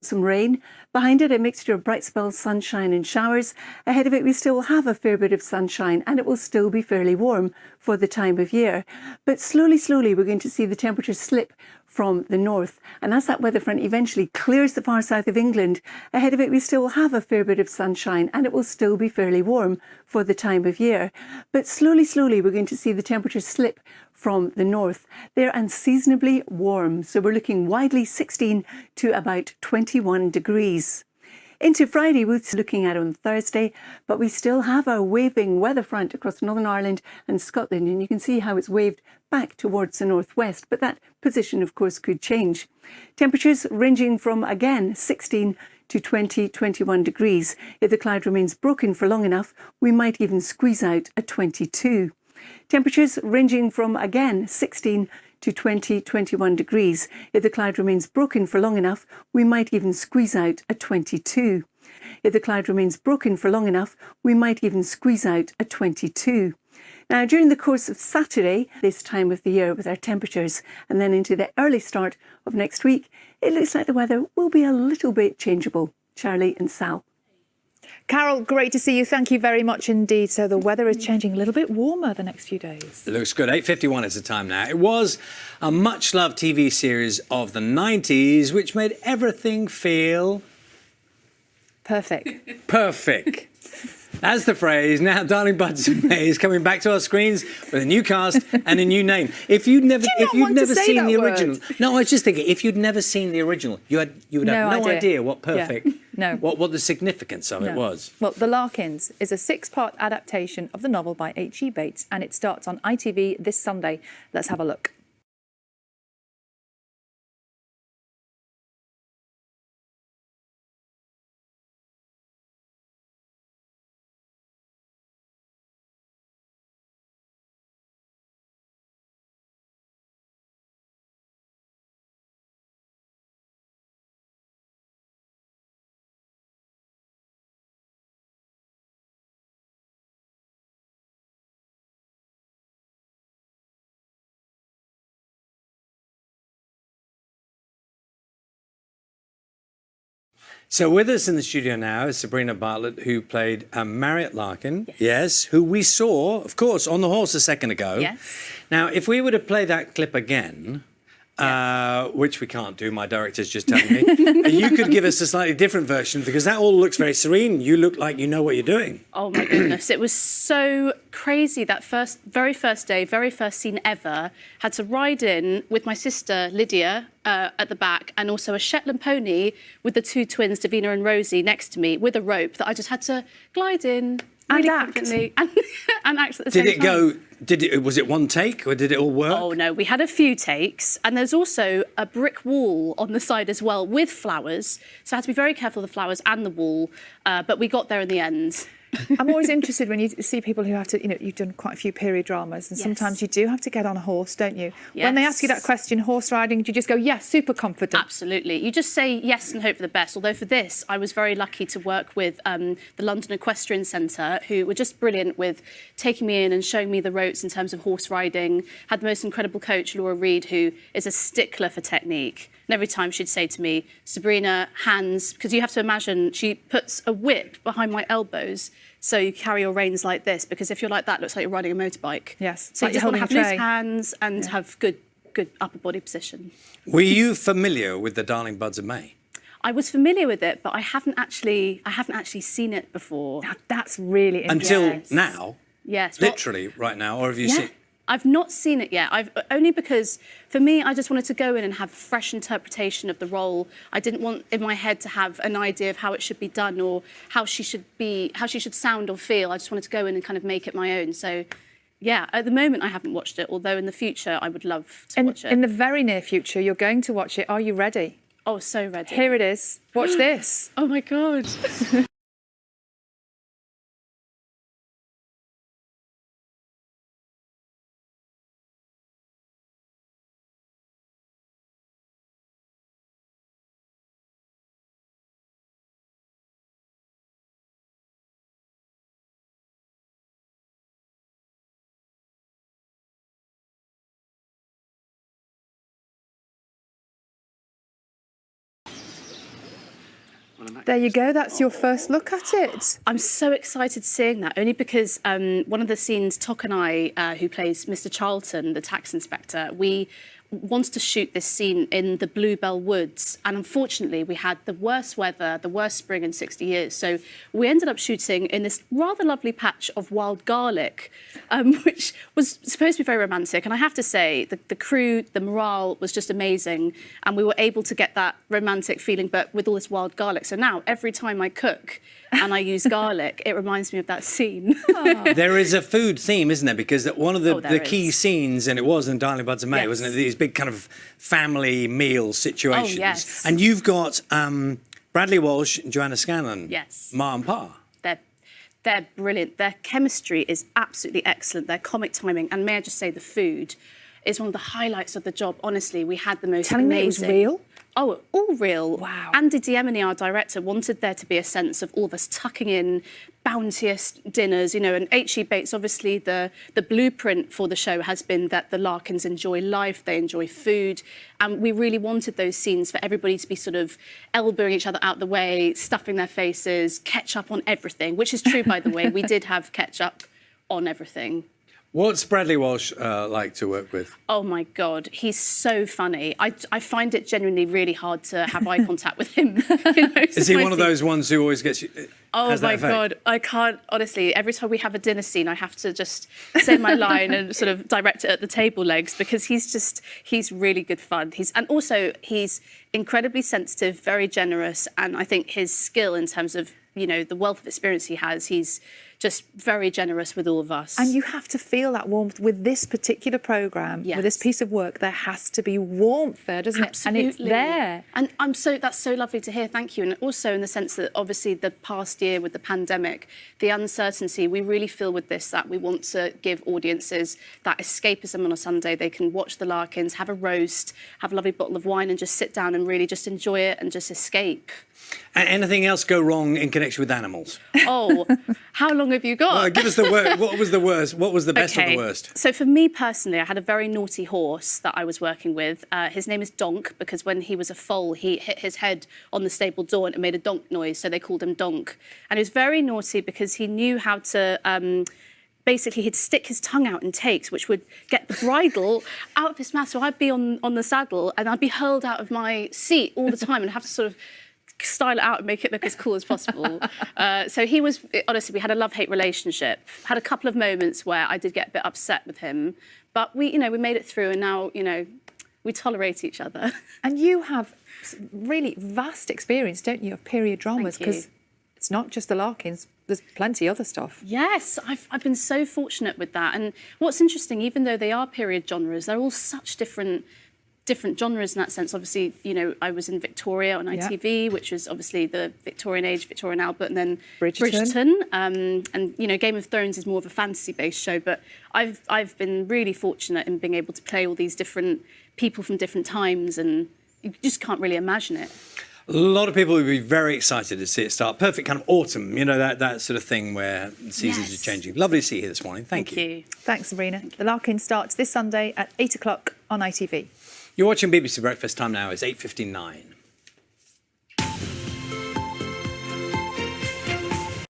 some rain. Behind it, a mixture of bright spells, sunshine and showers. Ahead of it, we still have a fair bit of sunshine, and it will still be fairly warm for the time of year. But slowly, we're going to see the temperatures slip from the north. And as that weather front eventually clears the far south of England, ahead of it we still have a fair bit of sunshine, and it will still be fairly warm for the time of year. But slowly, we're going to see the temperatures slip from the north. They're unseasonably warm, so we're looking widely 16 to about 21 degrees. Into Friday, we're looking at on Thursday, but we still have a waving weather front across Northern Ireland and Scotland, and you can see how it's waved back towards the northwest, but that position, of course, could change. Temperatures ranging from, again, 16 to 21 degrees. If the cloud remains broken for long enough, we might even squeeze out a 22. Temperatures ranging from, again, 16 to 21 degrees. If the cloud remains broken for long enough, we might even squeeze out a 22. If the cloud remains broken for long enough, we might even squeeze out a 22. Now, during the course of Saturday, this time of the year with our temperatures, and then into the early start of next week, it looks like the weather will be a little bit changeable. Charlie and Sal. Carol, great to see you. Thank you very much indeed. So the weather is changing a little bit warmer the next few days. It looks good. 8:51 is the time now. It was a much-loved TV series of the 90s, which made everything feel... perfect. Perfect. That's the phrase. Now, Darling Buds and May is coming back to our screens with a new cast and a new name. If you'd never seen the original, no, I was just thinking, if you'd never seen the original, you would have no idea what perfect, what the significance of it was. Well, The Larkins is a 6-part adaptation of the novel by H.E. Bates, and it starts on ITV this Sunday. Let's have a look. So with us in the studio now is Sabrina Bartlett, who played Mariette Larkin, yes, who we saw, of course, on the horse a second ago. Yes. Now, if we were to play that clip again, which we can't do, my director's just telling me, you could give us a slightly different version, because that all looks very serene. You look like you know what you're doing. Oh, my goodness. It was so crazy that very first day, very first scene ever. Had to ride in with my sister, Lydia, at the back, and also a Shetland pony with the 2 twins, Davina and Rosie, next to me with a rope that I just had to glide in really confidently and act at the same time. Was it one take, or did it all work? Oh, no, we had a few takes, and there's also a brick wall on the side as well with flowers, so I had to be very careful of the flowers and the wall, but we got there in the end. I'm always interested when you see people who have to, you've done quite a few period dramas, and sometimes you do have to get on a horse, don't you? Yes. When they ask you that question, horse riding, do you just go, yes, super confident? Absolutely. You just say yes and hope for the best. Although for this, I was very lucky to work with the London Equestrian Centre, who were just brilliant with taking me in and showing me the ropes in terms of horse riding. Had the most incredible coach, Laura Reid, who is a stickler for technique. And every time she'd say to me, Sabrina, hands, because you have to imagine she puts a whip behind my elbows, so you carry your reins like this, because if you're like that, it looks like you're riding a motorbike. Yes. So you just want to have loose hands and have good upper body position. Were you familiar with the Darling Buds of May? I was familiar with it, but I haven't actually seen it before. Now, that's really interesting. Until now? Yes. Literally right now, or have you seen? I've not seen it yet. Only because, for me, I just wanted to go in and have a fresh interpretation of the role. I didn't want in my head to have an idea of how it should be done or how she should sound or feel. I just wanted to go in and kind of make it my own. So, yeah, at the moment I haven't watched it, although in the future I would love to watch it. In the very near future, you're going to watch it. Are you ready? Oh, so ready. Here it is. Watch this. Oh, my God. There you go. That's your first look at it. I'm so excited seeing that, only because one of the scenes, Tok and I, who plays Mr. Charlton, the tax inspector, we wanted to shoot this scene in the Bluebell Woods, and unfortunately we had the worst weather, the worst spring in 60 years, so we ended up shooting in this rather lovely patch of wild garlic, which was supposed to be very romantic, and I have to say the crew, the morale was just amazing, and we were able to get that romantic feeling but with all this wild garlic. So now every time I cook and I use garlic, it reminds me of that scene. There is a food theme, isn't there? Because one of the key is. scenes, and it was in Darling Buds of May, Yes. wasn't it? These big kind of family meal situations. Oh, yes. And you've got Bradley Walsh and Joanna Scanlan. Yes. Ma and Pa. They're brilliant. Their chemistry is absolutely excellent. Their comic timing, and may I just say, the food is one of the highlights of the job. Honestly, we had the most Telling me it was real? Oh, all real. Wow. Andy Diemini, our director, wanted there to be a sense of all of us tucking in bounteous dinners, you know, and H.E. Bates, obviously the blueprint for the show has been that the Larkins enjoy life, they enjoy food, and we really wanted those scenes for everybody to be sort of elbowing each other out the way, stuffing their faces, ketchup on everything, which is true, by the way. We did have ketchup on everything. What's Bradley Walsh like to work with? Oh my God, he's so funny. I find it genuinely really hard to have eye contact with him. Is he one of those ones who always gets you? Oh my God, I can't, honestly, every time we have a dinner scene, I have to just say my line and sort of direct it at the table legs, because he's really good fun. And also he's incredibly sensitive, very generous, and I think his skill in terms of, you know, the wealth of experience he has, he's just very generous with all of us. And you have to feel that warmth with this particular programme, Yes. with this piece of work. There has to be warmth there, doesn't Absolutely. it? And it's there. And that's so lovely to hear. Thank you. And also in the sense that obviously the past year with the pandemic, the uncertainty, we really feel with this that we want to give audiences that escapism on a Sunday. They can watch the Larkins, have a roast, have a lovely bottle of wine, and just sit down and really just enjoy it and just escape. Anything else go wrong in connection with animals? Oh, how long have you got? Give us the worst. What was the worst? What was the best of the worst? So for me personally, I had a very naughty horse that I was working with. His name is Donk, because when he was a foal, he hit his head on the stable door and it made a donk noise, so they called him Donk. And he was very naughty because he knew how to... basically, he'd stick his tongue out in takes, which would get the bridle out of his mouth. So I'd be on the saddle and I'd be hurled out of my seat all the time and have to sort of style it out and make it look as cool as possible. So he was, honestly, we had a love-hate relationship. Had a couple of moments where I did get a bit upset with him, but we made it through, and now, you know, we tolerate each other. And you have really vast experience, don't you, of period dramas? Thank you. Because it's not just the Larkins, there's plenty other stuff. Yes, I've been so fortunate with that. And what's interesting, even though they are period genres, they're all such different genres in that sense. Obviously, you know, I was in Victoria on ITV, which was obviously the Victorian age, Victorian Albert, and then Bridgerton. And, you know, Game of Thrones is more of a fantasy-based show, but I've been really fortunate in being able to play all these different people from different times, and you just can't really imagine it. A lot of people would be very excited to see it start. Perfect kind of autumn, you know, that sort of thing where the seasons are changing. Lovely to see you here this morning. Thank you. Thanks, Sabrina. The Larkins starts this Sunday at 8 o'clock on ITV. You're watching BBC Breakfast. Time now is 8:59.